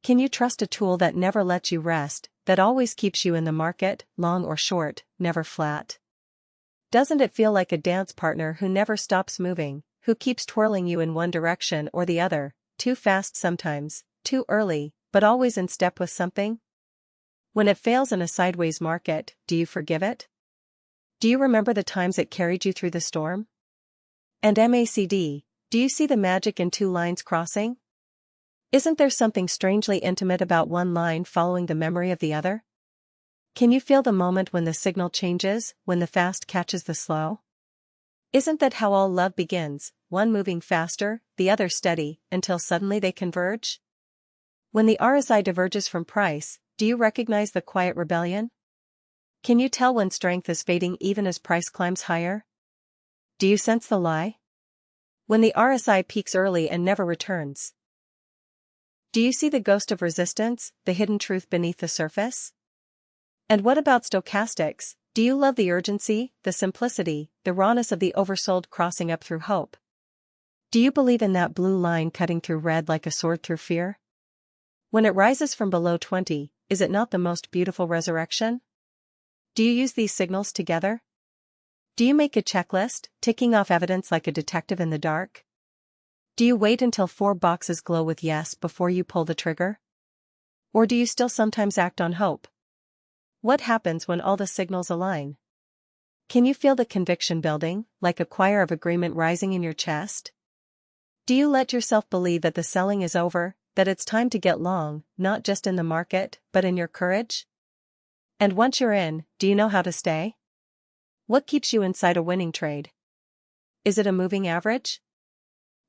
Can you trust a tool that never lets you rest, that always keeps you in the market, long or short, never flat? Doesn't it feel like a dance partner who never stops moving, who keeps twirling you in one direction or the other, too fast sometimes, too early, but always in step with something? When it fails in a sideways market, do you forgive it? Do you remember the times it carried you through the storm? And MACD, do you see the magic in two lines crossing? Isn't there something strangely intimate about one line following the memory of the other? Can you feel the moment when the signal changes, when the fast catches the slow? Isn't that how all love begins, one moving faster, the other steady, until suddenly they converge? When the RSI diverges from price, do you recognize the quiet rebellion? Can you tell when strength is fading even as price climbs higher? Do you sense the lie? When the RSI peaks early and never returns. Do you see the ghost of resistance, the hidden truth beneath the surface? And what about stochastics? Do you love the urgency, the simplicity, the rawness of the oversold crossing up through hope? Do you believe in that blue line cutting through red like a sword through fear? When it rises from below 20, is it not the most beautiful resurrection? Do you use these signals together? Do you make a checklist, ticking off evidence like a detective in the dark? Do you wait until 4 boxes glow with yes before you pull the trigger? Or do you still sometimes act on hope? What happens when all the signals align? Can you feel the conviction building, like a choir of agreement rising in your chest? Do you let yourself believe that the selling is over, that it's time to get long, not just in the market, but in your courage? And once you're in, do you know how to stay? What keeps you inside a winning trade? Is it a moving average?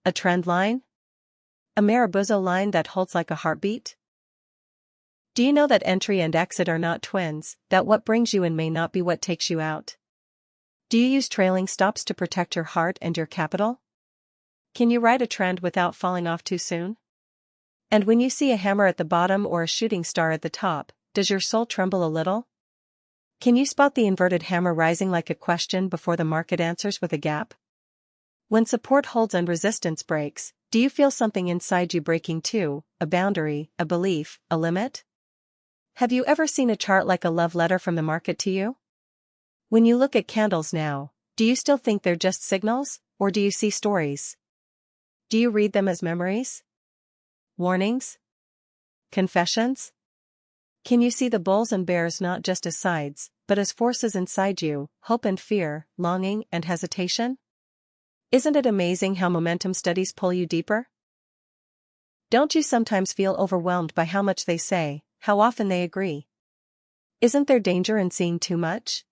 A trend line? A Marabuzzo line that holds like a heartbeat? Do you know that entry and exit are not twins, that what brings you in may not be what takes you out? Do you use trailing stops to protect your heart and your capital? Can you ride a trend without falling off too soon? And when you see a hammer at the bottom or a shooting star at the top, does your soul tremble a little? Can you spot the inverted hammer rising like a question before the market answers with a gap? When support holds and resistance breaks, do you feel something inside you breaking too, a boundary, a belief, a limit? Have you ever seen a chart like a love letter from the market to you? When you look at candles now, do you still think they're just signals, or do you see stories? Do you read them as memories? Warnings? Confessions? Can you see the bulls and bears not just as sides, but as forces inside you, hope and fear, longing and hesitation? Isn't it amazing how momentum studies pull you deeper? Don't you sometimes feel overwhelmed by how much they say, how often they agree? Isn't there danger in seeing too much?